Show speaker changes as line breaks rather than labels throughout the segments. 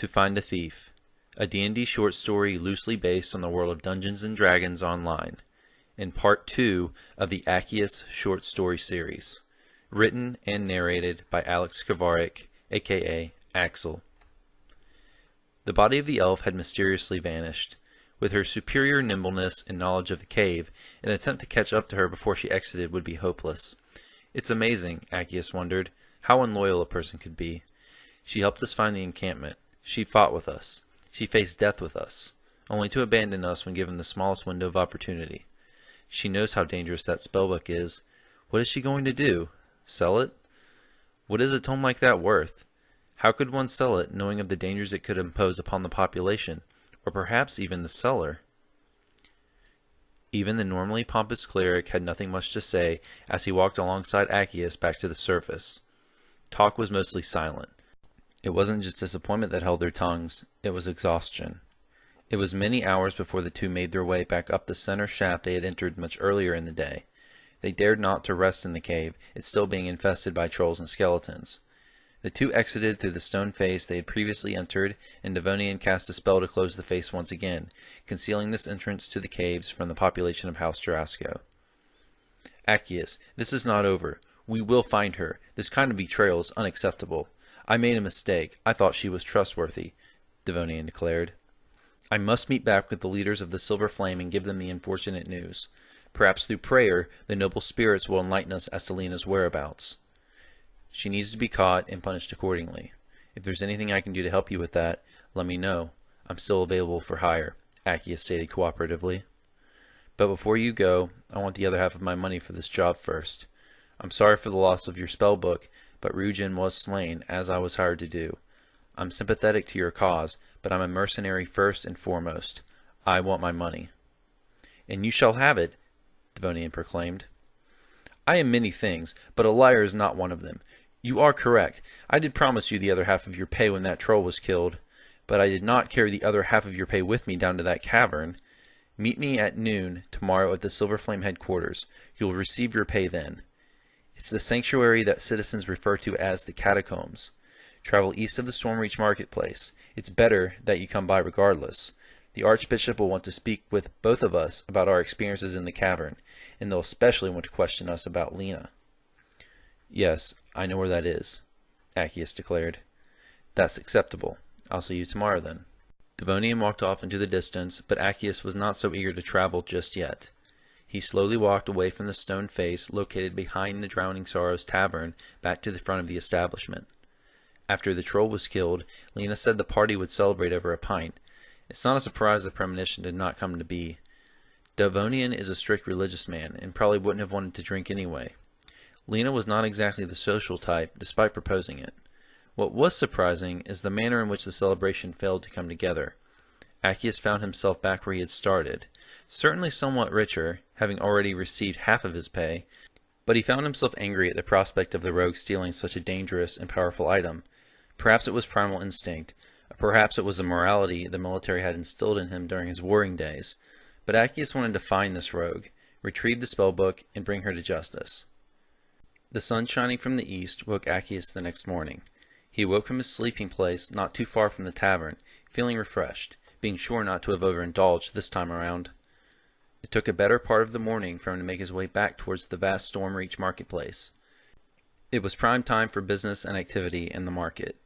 To Find a Thief, a D&D short story loosely based on the world of Dungeons & Dragons Online, in Part 2 of the Akkius short story series, written and narrated by Alex Kavarik, aka Axel. The body of the elf had mysteriously vanished. With her superior nimbleness and knowledge of the cave, an attempt to catch up to her before she exited would be hopeless. It's amazing, Akkius wondered, how unloyal a person could be. She helped us find the encampment. She fought with us. She faced death with us, only to abandon us when given the smallest window of opportunity. She knows how dangerous that spellbook is. What is she going to do? Sell it? What is a tome like that worth? How could one sell it, knowing of the dangers it could impose upon the population, or perhaps even the seller? Even the normally pompous cleric had nothing much to say as he walked alongside Akkius back to the surface. Talk was mostly silent. It wasn't just disappointment that held their tongues, it was exhaustion. It was many hours before the two made their way back up the center shaft they had entered much earlier in the day. They dared not to rest in the cave, it still being infested by trolls and skeletons. The two exited through the stone face they had previously entered, and Devonian cast a spell to close the face once again, concealing this entrance to the caves from the population of House Jarasco. Akkius, this is not over. We will find her. This kind of betrayal is unacceptable. I made a mistake. I thought she was trustworthy, Devonian declared. I must meet back with the leaders of the Silver Flame and give them the unfortunate news. Perhaps through prayer, the noble spirits will enlighten us as to Lena's whereabouts. She needs to be caught and punished accordingly. If there's anything I can do to help you with that, let me know. I'm still available for hire, Akkius stated cooperatively. But before you go, I want the other half of my money for this job first. I'm sorry for the loss of your spellbook, but Ryujin was slain, as I was hired to do. I'm sympathetic to your cause, but I'm a mercenary first and foremost. I want my money. And you shall have it, Devonian proclaimed. I am many things, but a liar is not one of them. You are correct. I did promise you the other half of your pay when that troll was killed, but I did not carry the other half of your pay with me down to that cavern. Meet me at noon tomorrow at the Silver Flame headquarters. You will receive your pay then. It's the sanctuary that citizens refer to as the Catacombs. Travel east of the Stormreach marketplace. It's better that you come by regardless. The Archbishop will want to speak with both of us about our experiences in the cavern, and they'll especially want to question us about Lena. Yes, I know where that is, Akkius declared. That's acceptable. I'll see you tomorrow then. Devonian walked off into the distance, but Akkius was not so eager to travel just yet. He slowly walked away from the stone face located behind the Drowning Sorrows Tavern back to the front of the establishment. After the troll was killed, Lena said the party would celebrate over a pint. It's not a surprise the premonition did not come to be. Devonian is a strict religious man, and probably wouldn't have wanted to drink anyway. Lena was not exactly the social type, despite proposing it. What was surprising is the manner in which the celebration failed to come together. Akkius found himself back where he had started, certainly somewhat richer, having already received half of his pay, but he found himself angry at the prospect of the rogue stealing such a dangerous and powerful item. Perhaps it was primal instinct, or perhaps it was the morality the military had instilled in him during his warring days, but Akkius wanted to find this rogue, retrieve the spellbook, and bring her to justice. The sun shining from the east woke Akkius the next morning. He awoke from his sleeping place not too far from the tavern, feeling refreshed, being sure not to have overindulged this time around. It took a better part of the morning for him to make his way back towards the vast Stormreach marketplace. It was prime time for business and activity in the market.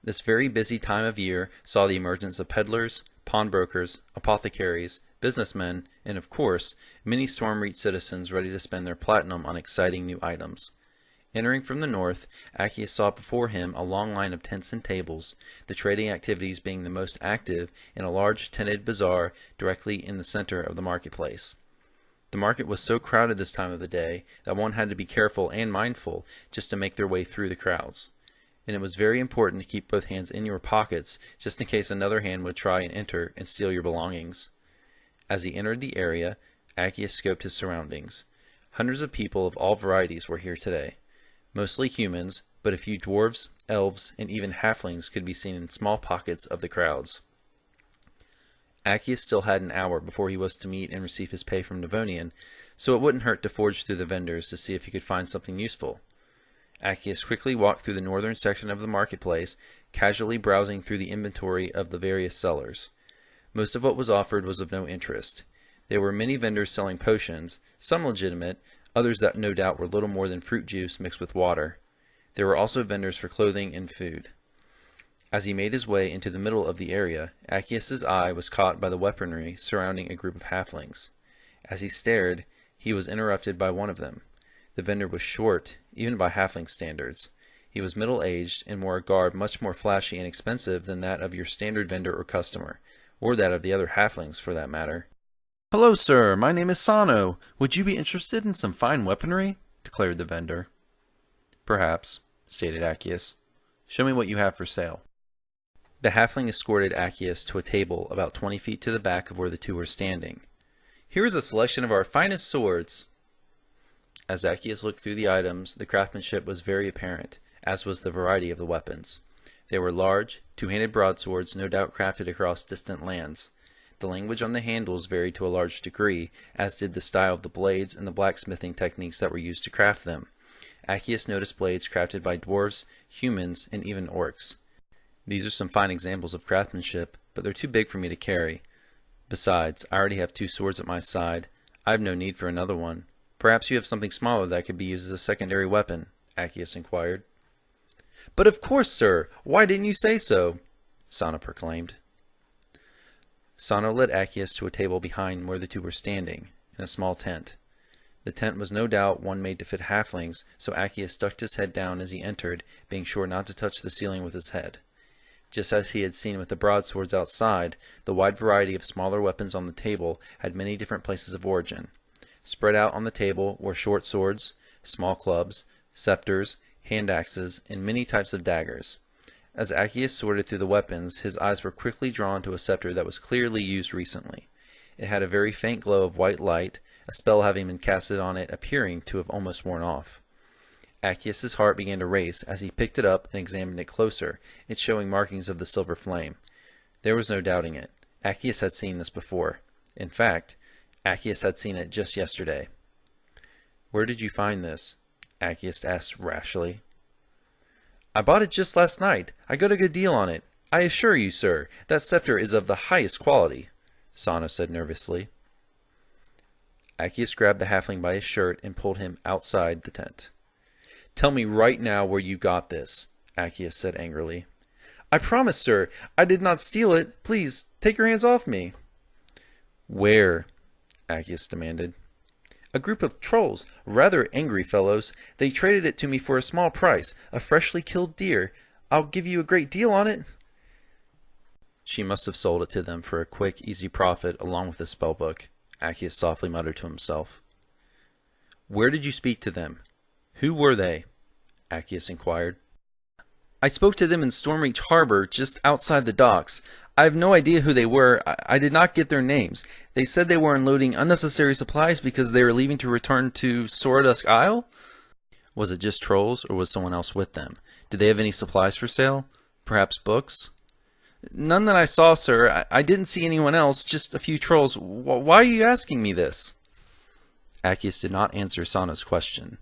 This very busy time of year saw the emergence of peddlers, pawnbrokers, apothecaries, businessmen, and of course, many Stormreach citizens ready to spend their platinum on exciting new items. Entering from the north, Akkius saw before him a long line of tents and tables, the trading activities being the most active in a large tented bazaar directly in the center of the marketplace. The market was so crowded this time of the day that one had to be careful and mindful just to make their way through the crowds. And it was very important to keep both hands in your pockets just in case another hand would try and enter and steal your belongings. As he entered the area, Akkius scoped his surroundings. Hundreds of people of all varieties were here today. Mostly humans, but a few dwarves, elves, and even halflings could be seen in small pockets of the crowds. Akkius still had an hour before he was to meet and receive his pay from Devonian, so it wouldn't hurt to forge through the vendors to see if he could find something useful. Akkius quickly walked through the northern section of the marketplace, casually browsing through the inventory of the various sellers. Most of what was offered was of no interest. There were many vendors selling potions, some legitimate, others that no doubt were little more than fruit juice mixed with water. There were also vendors for clothing and food. As he made his way into the middle of the area, Akkius's eye was caught by the weaponry surrounding a group of halflings. As he stared, he was interrupted by one of them. The vendor was short, even by halfling standards. He was middle-aged and wore a garb much more flashy and expensive than that of your standard vendor or customer, or that of the other halflings for that matter. "Hello, sir. My name is Sano. Would you be interested in some fine weaponry?" declared the vendor. "Perhaps," stated Akkius. "Show me what you have for sale." The halfling escorted Akkius to a table about 20 feet to the back of where the two were standing. "Here is a selection of our finest swords." As Akkius looked through the items, the craftsmanship was very apparent, as was the variety of the weapons. They were large, two-handed broadswords, no doubt crafted across distant lands. The language on the handles varied to a large degree, as did the style of the blades and the blacksmithing techniques that were used to craft them. Akkius noticed blades crafted by dwarves, humans, and even orcs. "These are some fine examples of craftsmanship, but they're too big for me to carry. Besides, I already have 2 swords at my side. I have no need for another one. Perhaps you have something smaller that could be used as a secondary weapon?" Akkius inquired. "But of course, sir! Why didn't you say so?" Sano proclaimed. Sano led Akkius to a table behind where the two were standing, in a small tent. The tent was no doubt one made to fit halflings, so Akkius ducked his head down as he entered, being sure not to touch the ceiling with his head. Just as he had seen with the broadswords outside, the wide variety of smaller weapons on the table had many different places of origin. Spread out on the table were short swords, small clubs, scepters, hand axes, and many types of daggers. As Akkius sorted through the weapons, his eyes were quickly drawn to a scepter that was clearly used recently. It had a very faint glow of white light, a spell having been casted on it appearing to have almost worn off. Akkius's heart began to race as he picked it up and examined it closer, it showing markings of the silver flame. There was no doubting it. Akkius had seen this before. In fact, Akkius had seen it just yesterday. "Where did you find this?" Akkius asked rashly. "I bought it just last night. I got a good deal on it. I assure you, sir, that scepter is of the highest quality," Sano said nervously. Akkius grabbed the halfling by his shirt and pulled him outside the tent. "Tell me right now where you got this," Akkius said angrily. "I promise, sir, I did not steal it. Please, take your hands off me." "Where?" Akkius demanded. "A group of trolls, rather angry fellows. They traded it to me for a small price, a freshly killed deer. I'll give you a great deal on it." "She must have sold it to them for a quick, easy profit along with the spellbook," Akkius softly muttered to himself. "Where did you speak to them? Who were they?" Akkius inquired. "I spoke to them in Stormreach Harbor, just outside the docks. I have no idea who they were. I did not get their names. They said they were unloading unnecessary supplies because they were leaving to return to Soradusk Isle?" "Was it just trolls, or was someone else with them? Did they have any supplies for sale? Perhaps books?" "None that I saw, sir. I didn't see anyone else, just a few trolls. Why are you asking me this?" Akkius did not answer Sano's question.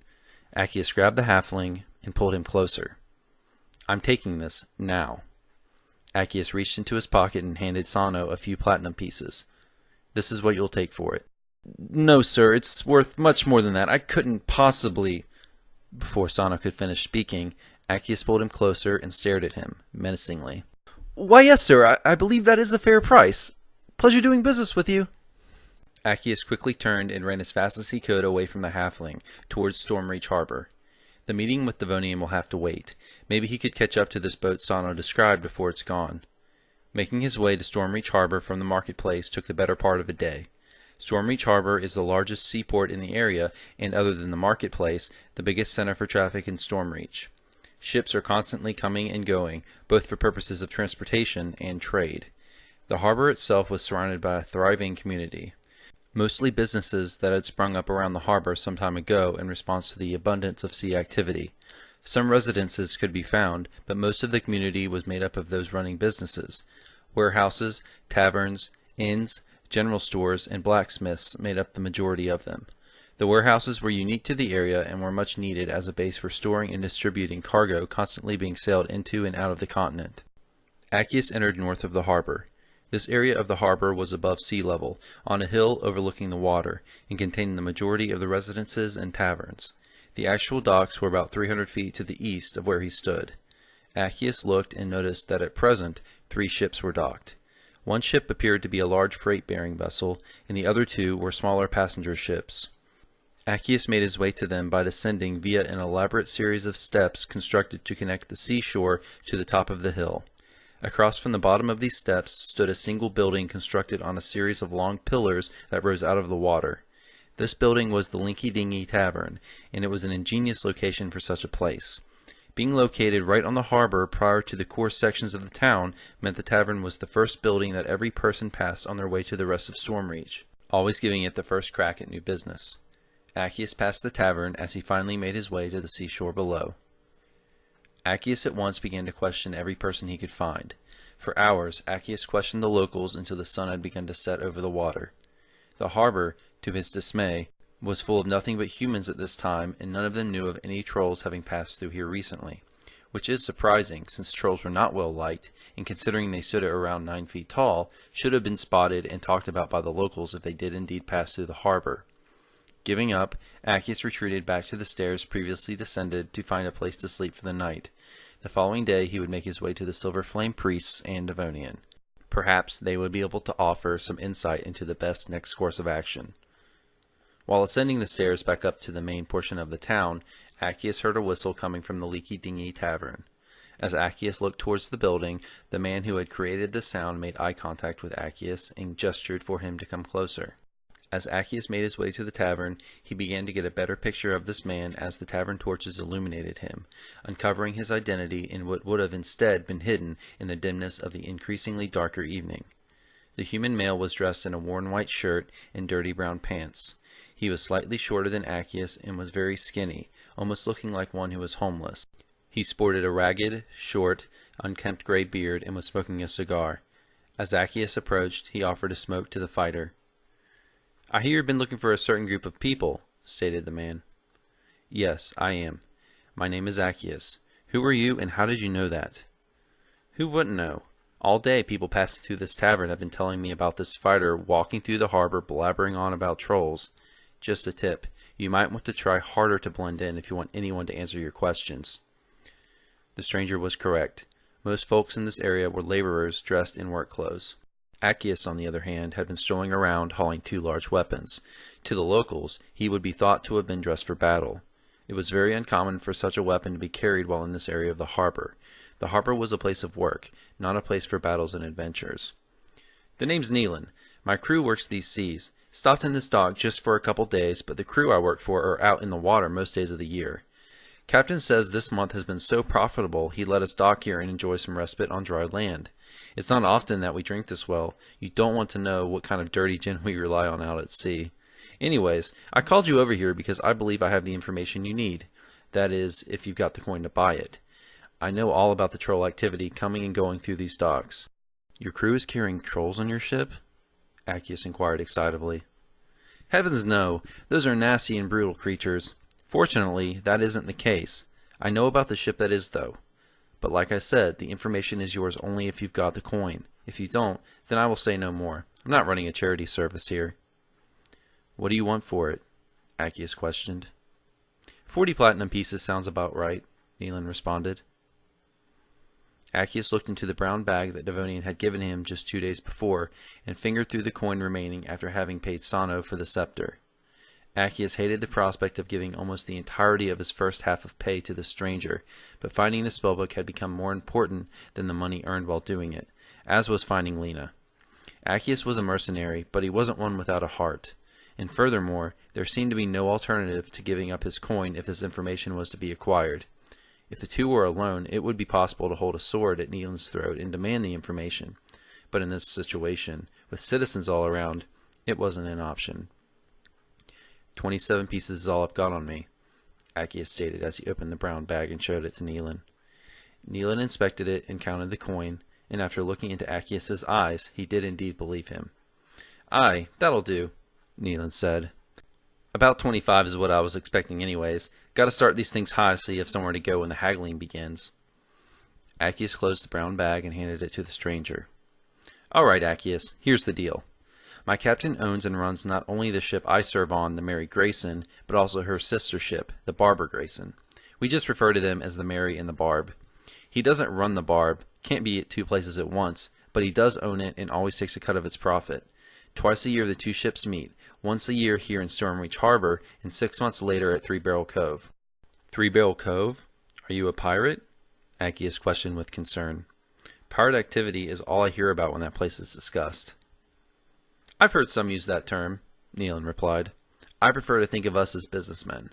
Akkius grabbed the halfling and pulled him closer. "I'm taking this now." Akkius reached into his pocket and handed Sano a few platinum pieces. "This is what you'll take for it." "No, sir, it's worth much more than that. I couldn't possibly—" Before Sano could finish speaking, Akkius pulled him closer and stared at him, menacingly. "Why, yes, sir, I believe that is a fair price. Pleasure doing business with you." Akkius quickly turned and ran as fast as he could away from the halfling, towards Stormreach Harbor. The meeting with Devonian will have to wait. Maybe he could catch up to this boat Sano described before it's gone. Making his way to Stormreach Harbor from the marketplace took the better part of a day. Stormreach Harbor is the largest seaport in the area and, other than the marketplace, the biggest center for traffic in Stormreach. Ships are constantly coming and going, both for purposes of transportation and trade. The harbor itself was surrounded by a thriving community. Mostly businesses that had sprung up around the harbor some time ago in response to the abundance of sea activity. Some residences could be found, but most of the community was made up of those running businesses. Warehouses, taverns, inns, general stores, and blacksmiths made up the majority of them. The warehouses were unique to the area and were much needed as a base for storing and distributing cargo constantly being sailed into and out of the continent. Akkius entered north of the harbor. This area of the harbor was above sea level, on a hill overlooking the water, and containing the majority of the residences and taverns. The actual docks were about 300 feet to the east of where he stood. Akkius looked and noticed that at present 3 ships were docked. One ship appeared to be a large freight-bearing vessel, and the other 2 were smaller passenger ships. Akkius made his way to them by descending via an elaborate series of steps constructed to connect the seashore to the top of the hill. Across from the bottom of these steps stood a single building constructed on a series of long pillars that rose out of the water. This building was the Linky Dingy Tavern, and it was an ingenious location for such a place. Being located right on the harbor prior to the core sections of the town meant the tavern was the first building that every person passed on their way to the rest of Stormreach, always giving it the first crack at new business. Akkius passed the tavern as he finally made his way to the seashore below. Akkius at once began to question every person he could find. For hours, Akkius questioned the locals until the sun had begun to set over the water. The harbor, to his dismay, was full of nothing but humans at this time, and none of them knew of any trolls having passed through here recently, which is surprising, since trolls were not well liked, and considering they stood at around 9 feet tall, should have been spotted and talked about by the locals if they did indeed pass through the harbor. Giving up, Akkius retreated back to the stairs previously descended to find a place to sleep for the night. The following day he would make his way to the Silver Flame Priests and Devonian. Perhaps they would be able to offer some insight into the best next course of action. While ascending the stairs back up to the main portion of the town, Akkius heard a whistle coming from the Leaky Dingy Tavern. As Akkius looked towards the building, the man who had created the sound made eye contact with Akkius and gestured for him to come closer. As Akkius made his way to the tavern, he began to get a better picture of this man as the tavern torches illuminated him, uncovering his identity in what would have instead been hidden in the dimness of the increasingly darker evening. The human male was dressed in a worn white shirt and dirty brown pants. He was slightly shorter than Akkius and was very skinny, almost looking like one who was homeless. He sported a ragged, short, unkempt gray beard and was smoking a cigar. As Akkius approached, he offered a smoke to the fighter. "I hear you've been looking for a certain group of people," stated the man. "Yes, I am. My name is Akkius. Who are you, and how did you know that?" "Who wouldn't know? All day people passing through this tavern have been telling me about this fighter walking through the harbor blabbering on about trolls. Just a tip, you might want to try harder to blend in if you want anyone to answer your questions." The stranger was correct. Most folks in this area were laborers dressed in work clothes. Akkius, on the other hand, had been strolling around hauling 2 large weapons. To the locals, he would be thought to have been dressed for battle. It was very uncommon for such a weapon to be carried while in this area of the harbor. The harbor was a place of work, not a place for battles and adventures. "The name's Nealon. My crew works these seas. Stopped in this dock just for a couple days, but the crew I work for are out in the water most days of the year. Captain says this month has been so profitable he let us dock here and enjoy some respite on dry land. It's not often that we drink this well. You don't want to know what kind of dirty gin we rely on out at sea. Anyways, I called you over here because I believe I have the information you need. That is, if you've got the coin to buy it. I know all about the troll activity coming and going through these docks." "Your crew is carrying trolls on your ship?" Akkius inquired excitably. "Heavens no! Those are nasty and brutal creatures. Fortunately, that isn't the case. I know about the ship that is, though. But like I said, the information is yours only if you've got the coin. If you don't, then I will say no more. I'm not running a charity service here." "What do you want for it?" Akkius questioned. 40 platinum pieces sounds about right," Nealon responded. Akkius looked into the brown bag that Devonian had given him just 2 days before, and fingered through the coin remaining after having paid Sano for the scepter. Akkius hated the prospect of giving almost the entirety of his first half of pay to the stranger, but finding the spellbook had become more important than the money earned while doing it, as was finding Lena. Akkius was a mercenary, but he wasn't one without a heart, and furthermore, there seemed to be no alternative to giving up his coin if this information was to be acquired. If the two were alone, it would be possible to hold a sword at Nealon's throat and demand the information, but in this situation, with citizens all around, it wasn't an option. 27 pieces is all I've got on me," Akkius stated as he opened the brown bag and showed it to Nealon. Nealon inspected it and counted the coin, and after looking into Akkius's eyes, he did indeed believe him. "Aye, that'll do," Nealon said. About 25 is what I was expecting anyways. Gotta start these things high so you have somewhere to go when the haggling begins. Akkius closed the brown bag and handed it to the stranger. Alright, Akkius, here's the deal. My captain owns and runs not only the ship I serve on, the Mary Grayson, but also her sister ship, the Barbara Grayson. We just refer to them as the Mary and the Barb. He doesn't run the Barb, can't be at two places at once, but he does own it and always takes a cut of its profit. Twice a year the two ships meet, once a year here in Stormreach Harbor, and 6 months later at Three Barrel Cove. Three Barrel Cove? Are you a pirate? Akkius questioned with concern. Pirate activity is all I hear about when that place is discussed. I've heard some use that term, Nealon replied. I prefer to think of us as businessmen.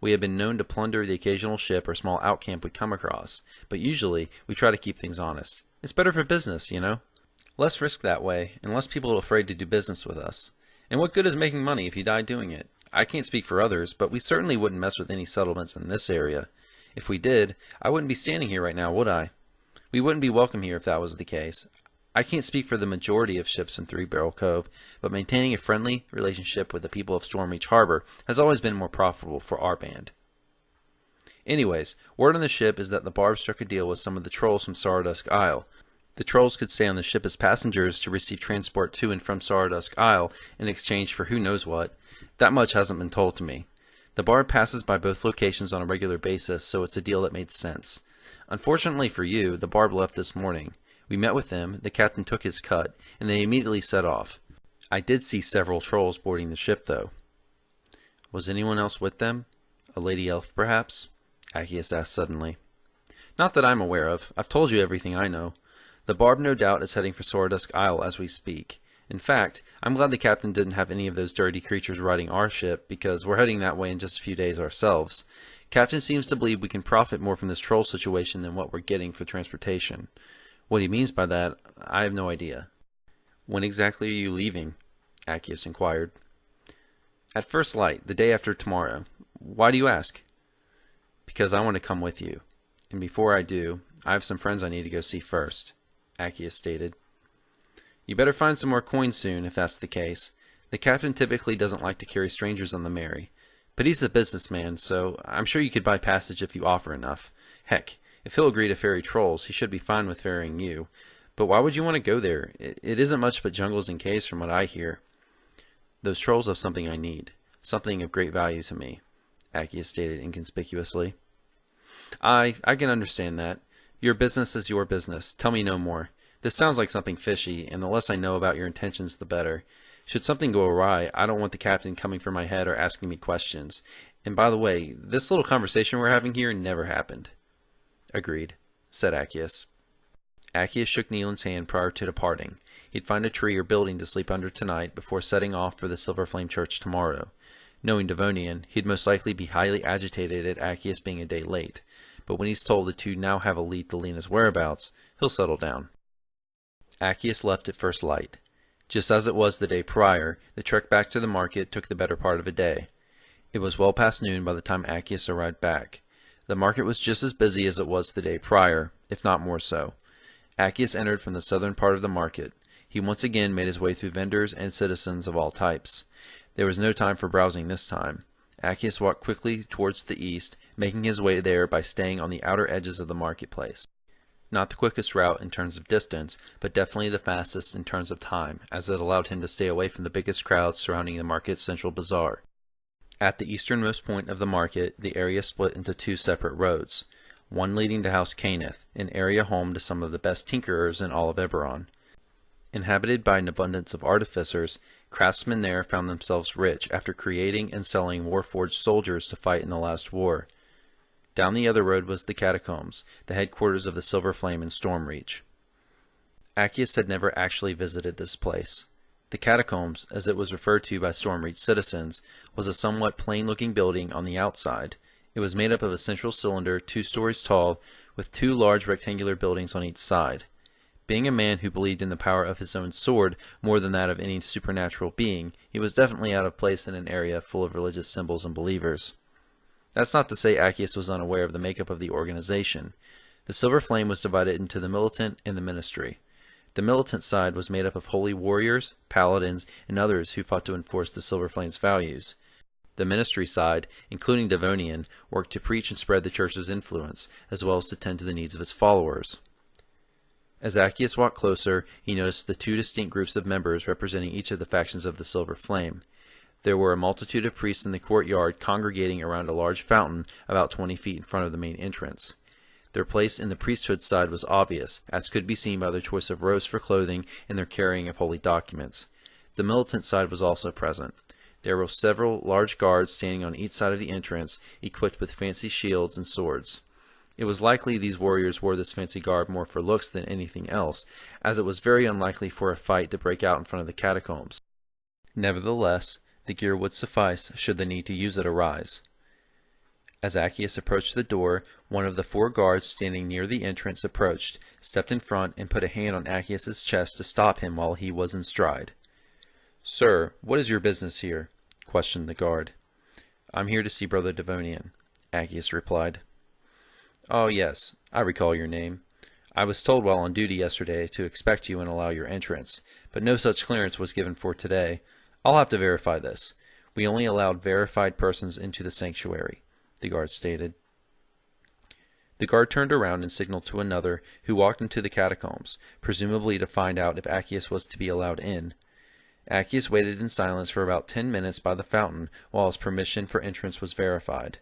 We have been known to plunder the occasional ship or small outcamp we come across, but usually we try to keep things honest. It's better for business, you know? Less risk that way, and less people afraid to do business with us. And what good is making money if you die doing it? I can't speak for others, but we certainly wouldn't mess with any settlements in this area. If we did, I wouldn't be standing here right now, would I? We wouldn't be welcome here if that was the case. I can't speak for the majority of ships in Three Barrel Cove, but maintaining a friendly relationship with the people of Stormreach Harbor has always been more profitable for our band. Anyways, word on the ship is that the Barb struck a deal with some of the trolls from Sardusk Isle. The trolls could stay on the ship as passengers to receive transport to and from Sardusk Isle in exchange for who knows what. That much hasn't been told to me. The Barb passes by both locations on a regular basis, so it's a deal that made sense. Unfortunately for you, the Barb left this morning. We met with them, the captain took his cut, and they immediately set off. I did see several trolls boarding the ship, though. Was anyone else with them? A lady elf, perhaps? Akkius asked suddenly. Not that I'm aware of. I've told you everything I know. The Barb no doubt is heading for Sardusk Isle as we speak. In fact, I'm glad the captain didn't have any of those dirty creatures riding our ship, because we're heading that way in just a few days ourselves. Captain seems to believe we can profit more from this troll situation than what we're getting for transportation. What he means by that, I have no idea. When exactly are you leaving? Akkius inquired. At first light, the day after tomorrow. Why do you ask? Because I want to come with you. And before I do, I have some friends I need to go see first, Akkius stated. You better find some more coins soon, if that's the case. The captain typically doesn't like to carry strangers on the Mary. But he's a businessman, so I'm sure you could buy passage if you offer enough. Heck, if he'll agree to ferry trolls, he should be fine with ferrying you. But why would you want to go there? It isn't much but jungles and caves from what I hear. Those trolls have something I need. Something of great value to me, Akkius stated inconspicuously. I can understand that. Your business is your business. Tell me no more. This sounds like something fishy, and the less I know about your intentions, the better. Should something go awry, I don't want the captain coming for my head or asking me questions. And by the way, this little conversation we're having here never happened. Agreed, said Akkius. Akkius shook Nealon's hand prior to departing. He'd find a tree or building to sleep under tonight before setting off for the Silver Flame Church tomorrow. Knowing Devonian, he'd most likely be highly agitated at Akkius being a day late, but when he's told the two now have a lead to Lena's whereabouts, he'll settle down. Akkius left at first light. Just as it was the day prior, the trek back to the market took the better part of a day. It was well past noon by the time Akkius arrived back. The market was just as busy as it was the day prior, if not more so. Akkius entered from the southern part of the market. He once again made his way through vendors and citizens of all types. There was no time for browsing this time. Akkius walked quickly towards the east, making his way there by staying on the outer edges of the marketplace. Not the quickest route in terms of distance, but definitely the fastest in terms of time, as it allowed him to stay away from the biggest crowds surrounding the market's central bazaar. At the easternmost point of the market, the area split into two separate roads, one leading to House Caneth, an area home to some of the best tinkerers in all of Eberron. Inhabited by an abundance of artificers, craftsmen there found themselves rich after creating and selling warforged soldiers to fight in the last war. Down the other road was the Catacombs, the headquarters of the Silver Flame in Stormreach. Akkius had never actually visited this place. The Catacombs, as it was referred to by Stormreach citizens, was a somewhat plain-looking building on the outside. It was made up of a central cylinder 2 stories tall, with 2 large rectangular buildings on each side. Being a man who believed in the power of his own sword more than that of any supernatural being, he was definitely out of place in an area full of religious symbols and believers. That's not to say Akkius was unaware of the makeup of the organization. The Silver Flame was divided into the militant and the ministry. The militant side was made up of holy warriors, paladins, and others who fought to enforce the Silver Flame's values. The ministry side, including Devonian, worked to preach and spread the church's influence, as well as to tend to the needs of its followers. As Akkius walked closer, he noticed the two distinct groups of members representing each of the factions of the Silver Flame. There were a multitude of priests in the courtyard congregating around a large fountain about 20 feet in front of the main entrance. Their place in the priesthood side was obvious, as could be seen by their choice of robes for clothing and their carrying of holy documents. The militant side was also present. There were several large guards standing on each side of the entrance, equipped with fancy shields and swords. It was likely these warriors wore this fancy garb more for looks than anything else, as it was very unlikely for a fight to break out in front of the catacombs. Nevertheless, the gear would suffice should the need to use it arise. As Akkius approached the door, one of the 4 guards standing near the entrance approached, stepped in front, and put a hand on Akkius's chest to stop him while he was in stride. "Sir, what is your business here?" questioned the guard. "I'm here to see Brother Devonian," Akkius replied. "Oh yes, I recall your name. I was told while on duty yesterday to expect you and allow your entrance, but no such clearance was given for today. I'll have to verify this. We only allowed verified persons into the sanctuary," the guard stated. The guard turned around and signaled to another, who walked into the catacombs, presumably to find out if Akkius was to be allowed in. Akkius waited in silence for about 10 minutes by the fountain while his permission for entrance was verified.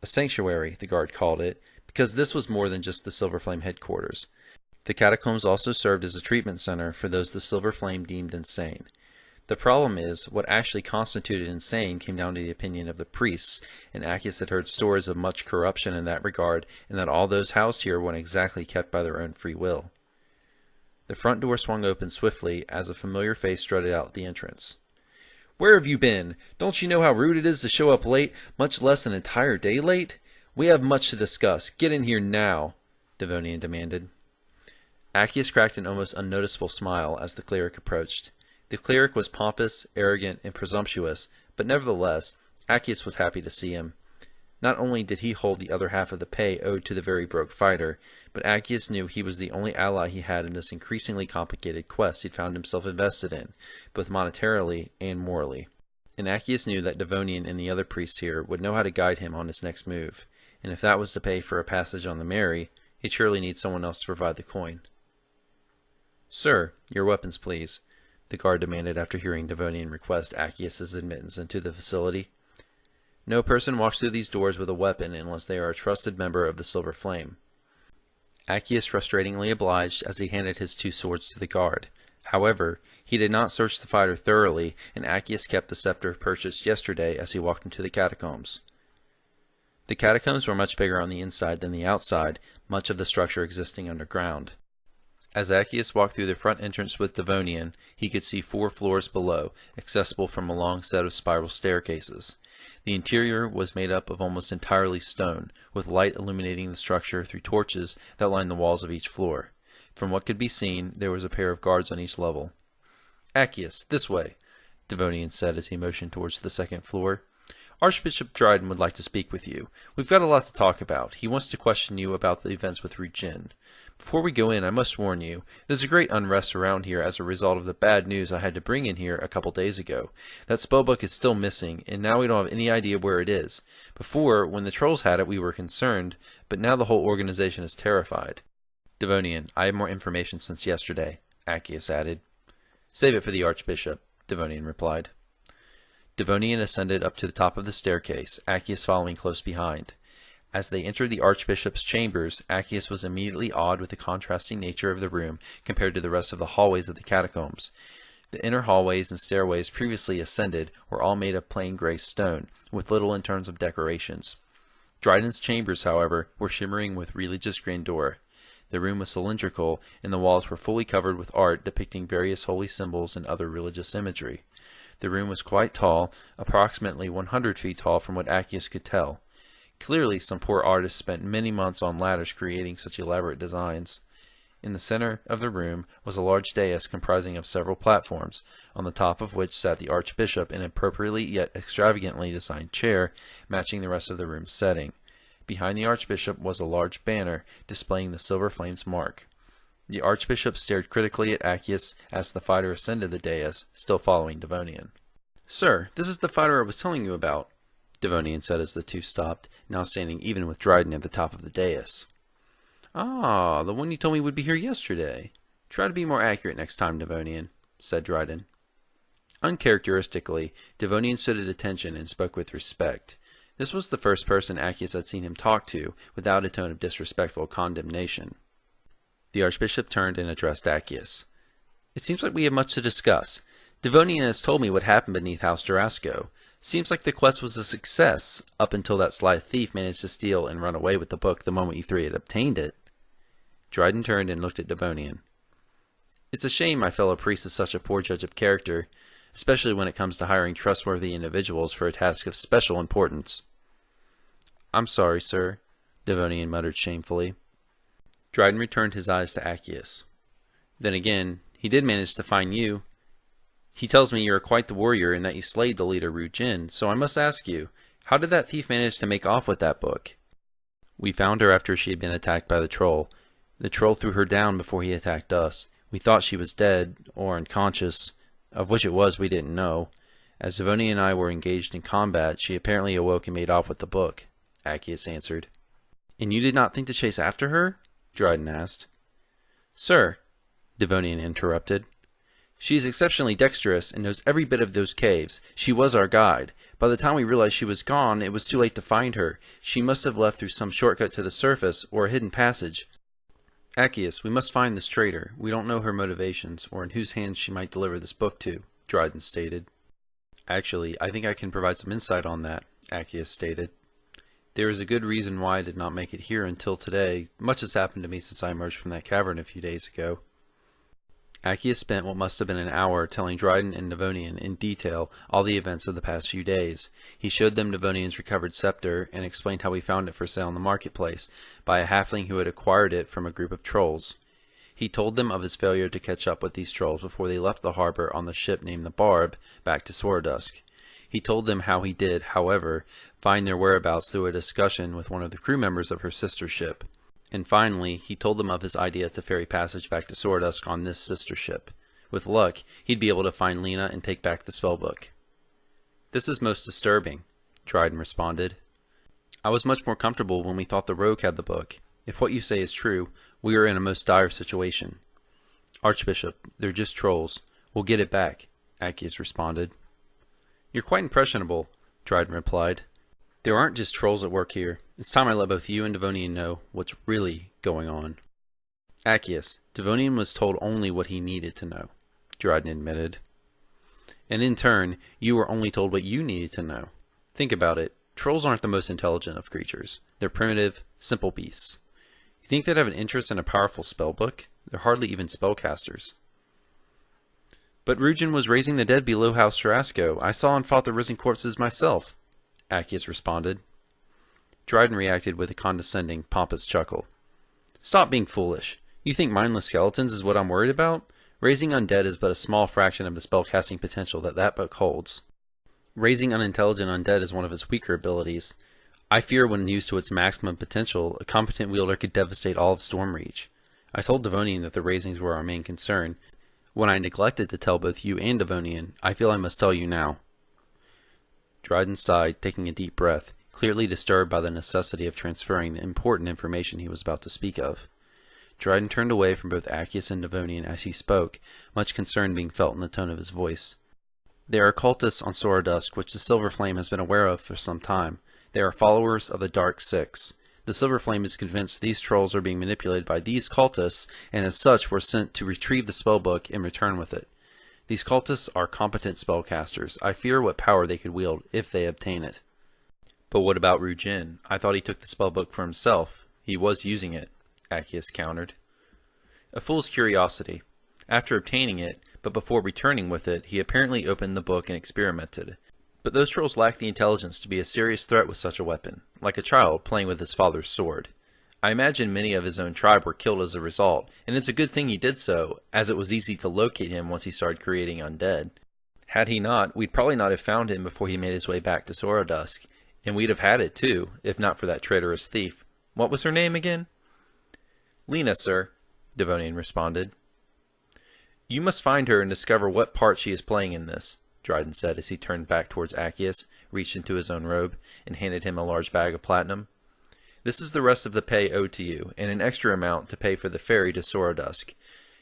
A sanctuary, the guard called it, because this was more than just the Silver Flame headquarters. The catacombs also served as a treatment center for those the Silver Flame deemed insane. The problem is, what actually constituted insane came down to the opinion of the priests, and Akkius had heard stories of much corruption in that regard, and that all those housed here weren't exactly kept by their own free will. The front door swung open swiftly as a familiar face strutted out the entrance. "Where have you been? Don't you know how rude it is to show up late, much less an entire day late? We have much to discuss. Get in here now," Devonian demanded. Akkius cracked an almost unnoticeable smile as the cleric approached. The cleric was pompous, arrogant, and presumptuous, but nevertheless, Akkius was happy to see him. Not only did he hold the other half of the pay owed to the very broke fighter, but Akkius knew he was the only ally he had in this increasingly complicated quest he'd found himself invested in, both monetarily and morally. And Akkius knew that Devonian and the other priests here would know how to guide him on his next move, and if that was to pay for a passage on the Mary, he'd surely need someone else to provide the coin. "Sir, your weapons, please," the guard demanded after hearing Devonian request Akkius's admittance into the facility. No person walks through these doors with a weapon unless they are a trusted member of the Silver Flame. Akkius frustratingly obliged as he handed his 2 swords to the guard. However, he did not search the fighter thoroughly, and Akkius kept the scepter purchased yesterday as he walked into the catacombs. The catacombs were much bigger on the inside than the outside, much of the structure existing underground. As Akkius walked through the front entrance with Devonian, he could see 4 floors below, accessible from a long set of spiral staircases. The interior was made up of almost entirely stone, with light illuminating the structure through torches that lined the walls of each floor. From what could be seen, there was a pair of guards on each level. "Akkius, this way," Devonian said as he motioned towards the second floor. "Archbishop Dryden would like to speak with you. We've got a lot to talk about. He wants to question you about the events with Rujin. Before we go in, I must warn you, there's a great unrest around here as a result of the bad news I had to bring in here a couple days ago. That spellbook is still missing, and now we don't have any idea where it is. Before, when the trolls had it, we were concerned, but now the whole organization is terrified." "Devonian, I have more information since yesterday," Akkius added. "Save it for the Archbishop," Devonian replied. Devonian ascended up to the top of the staircase, Akkius following close behind. As they entered the Archbishop's chambers, Akkius was immediately awed with the contrasting nature of the room compared to the rest of the hallways of the catacombs. The inner hallways and stairways previously ascended were all made of plain gray stone, with little in terms of decorations. Dryden's chambers, however, were shimmering with religious grandeur. The room was cylindrical, and the walls were fully covered with art depicting various holy symbols and other religious imagery. The room was quite tall, approximately 100 feet tall from what Akkius could tell. Clearly, some poor artist spent many months on ladders creating such elaborate designs. In the center of the room was a large dais comprising of several platforms, on the top of which sat the Archbishop in an appropriately yet extravagantly designed chair, matching the rest of the room's setting. Behind the Archbishop was a large banner displaying the Silver Flame's mark. The Archbishop stared critically at Akkius as the fighter ascended the dais, still following Devonian. Sir, this is the fighter I was telling you about, Devonian said as the two stopped, now standing even with Dryden at the top of the dais. Ah, the one you told me would be here yesterday. Try to be more accurate next time, Devonian, said Dryden. Uncharacteristically, Devonian stood at attention and spoke with respect. This was the first person Akkius had seen him talk to without a tone of disrespectful condemnation. The Archbishop turned and addressed Akkius. It seems like we have much to discuss. Devonian has told me what happened beneath House Jarasco. Seems like the quest was a success, up until that sly thief managed to steal and run away with the book the moment you three had obtained it. Dryden turned and looked at Devonian. It's a shame my fellow priest is such a poor judge of character, especially when it comes to hiring trustworthy individuals for a task of special importance. I'm sorry, sir, Devonian muttered shamefully. Dryden returned his eyes to Akkius. Then again, he did manage to find you. He tells me you are quite the warrior and that you slayed the leader Ru Jin, so I must ask you, how did that thief manage to make off with that book? We found her after she had been attacked by the troll. The troll threw her down before he attacked us. We thought she was dead, or unconscious, of which it was we didn't know. As Devonian and I were engaged in combat, she apparently awoke and made off with the book, Akkius answered. And you did not think to chase after her? Dryden asked. Sir, Devonian interrupted, she is exceptionally dexterous and knows every bit of those caves. She was our guide. By the time we realized she was gone, it was too late to find her. She must have left through some shortcut to the surface or a hidden passage. Akkius, we must find this traitor. We don't know her motivations or in whose hands she might deliver this book to, Dryden stated. Actually, I think I can provide some insight on that, Akkius stated. There is a good reason why I did not make it here until today. Much has happened to me since I emerged from that cavern a few days ago. Akkius spent what must have been an hour telling Dryden and Devonian in detail all the events of the past few days. He showed them Devonian's recovered scepter and explained how he found it for sale in the marketplace by a halfling who had acquired it from a group of trolls. He told them of his failure to catch up with these trolls before they left the harbor on the ship named the Barb back to Sorodusk. He told them how he did, however, find their whereabouts through a discussion with one of the crew members of her sister ship. And finally, he told them of his idea to ferry passage back to Sorodusk on this sister ship. With luck, he'd be able to find Lena and take back the spellbook. This is most disturbing, Dryden responded. I was much more comfortable when we thought the rogue had the book. If what you say is true, we are in a most dire situation. Archbishop, they're just trolls. We'll get it back, Akkius responded. You're quite impressionable, Dryden replied. There aren't just trolls at work here. It's time I let both you and Devonian know what's really going on. Akkius, Devonian was told only what he needed to know, Dryden admitted. And in turn, you were only told what you needed to know. Think about it. Trolls aren't the most intelligent of creatures. They're primitive, simple beasts. You think they'd have an interest in a powerful spellbook? They're hardly even spellcasters. But Ru Jin was raising the dead below House Jarasco. I saw and fought the risen corpses myself, Akkius responded. Dryden reacted with a condescending, pompous chuckle. Stop being foolish. You think mindless skeletons is what I'm worried about? Raising undead is but a small fraction of the spellcasting potential that book holds. Raising unintelligent undead is one of its weaker abilities. I fear when used to its maximum potential, a competent wielder could devastate all of Stormreach. I told Devonian that the raisings were our main concern. When I neglected to tell both you and Devonian, I feel I must tell you now. Dryden sighed, taking a deep breath, clearly disturbed by the necessity of transferring the important information he was about to speak of. Dryden turned away from both Akkius and Devonian as he spoke, much concern being felt in the tone of his voice. There are cultists on Sorodusk which the Silver Flame has been aware of for some time. They are followers of the Dark Six. The Silver Flame is convinced these trolls are being manipulated by these cultists, and as such were sent to retrieve the spellbook and return with it. These cultists are competent spellcasters. I fear what power they could wield if they obtain it. But what about Ru Jin? I thought he took the spellbook for himself. He was using it, Akkius countered. A fool's curiosity. After obtaining it, but before returning with it, he apparently opened the book and experimented. But those trolls lack the intelligence to be a serious threat with such a weapon, like a child playing with his father's sword. I imagine many of his own tribe were killed as a result, and it's a good thing he did so, as it was easy to locate him once he started creating undead. Had he not, we'd probably not have found him before he made his way back to Sorodusk, and we'd have had it too, if not for that traitorous thief. What was her name again? Lena, sir, Devonian responded. You must find her and discover what part she is playing in this, Dryden said as he turned back towards Akkius, reached into his own robe, and handed him a large bag of platinum. "This is the rest of the pay owed to you, and an extra amount to pay for the ferry to Sorodusk.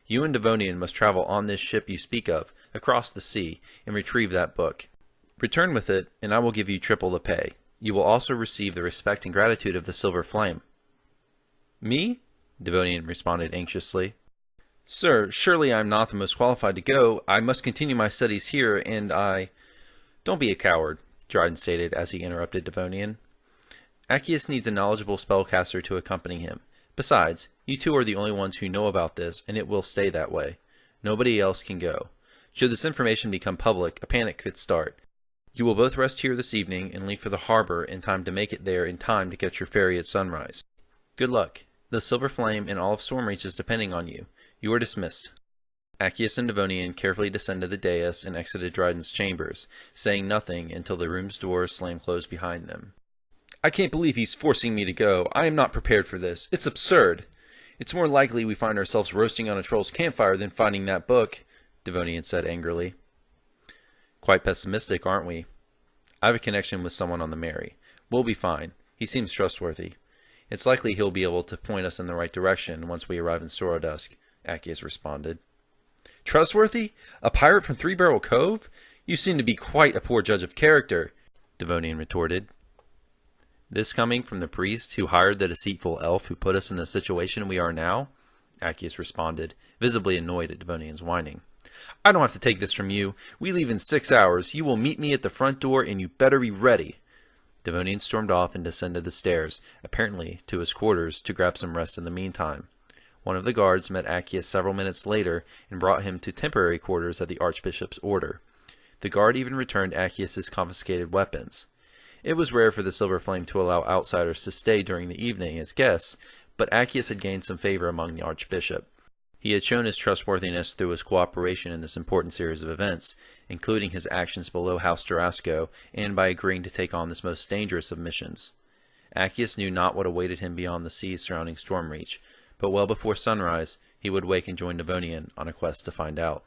You and Devonian must travel on this ship you speak of, across the sea, and retrieve that book. Return with it, and I will give you triple the pay. You will also receive the respect and gratitude of the Silver Flame." "Me?" Devonian responded anxiously. "Sir, surely I am not the most qualified to go. I must continue my studies here, and I—" "Don't be a coward," Dryden stated as he interrupted Devonian. "Akkius needs a knowledgeable spellcaster to accompany him. Besides, you two are the only ones who know about this, and it will stay that way. Nobody else can go. Should this information become public, a panic could start. You will both rest here this evening and leave for the harbor in time to make it there in time to catch your ferry at sunrise. Good luck. The Silver Flame and all of Stormreach is depending on you. You are dismissed." Akkius and Devonian carefully descended the dais and exited Dryden's chambers, saying nothing until the room's doors slammed closed behind them. "I can't believe he's forcing me to go. I am not prepared for this. It's absurd. It's more likely we find ourselves roasting on a troll's campfire than finding that book," Devonian said angrily. "Quite pessimistic, aren't we? I have a connection with someone on the Mary. We'll be fine. He seems trustworthy. It's likely he'll be able to point us in the right direction once we arrive in Sorodusk," Akkius responded. "Trustworthy? A pirate from Three Barrel Cove? You seem to be quite a poor judge of character," Devonian retorted. "This coming from the priest who hired the deceitful elf who put us in the situation we are now?" Akkius responded, visibly annoyed at Devonian's whining. "I don't have to take this from you. We leave in 6 hours. You will meet me at the front door, and you better be ready." Devonian stormed off and descended the stairs, apparently to his quarters, to grab some rest in the meantime. One of the guards met Akkius several minutes later and brought him to temporary quarters at the Archbishop's order. The guard even returned Akkius's confiscated weapons. It was rare for the Silver Flame to allow outsiders to stay during the evening as guests, but Akkius had gained some favor among the Archbishop. He had shown his trustworthiness through his cooperation in this important series of events, including his actions below House Durasco and by agreeing to take on this most dangerous of missions. Akkius knew not what awaited him beyond the seas surrounding Stormreach, but well before sunrise he would wake and join Devonian on a quest to find out.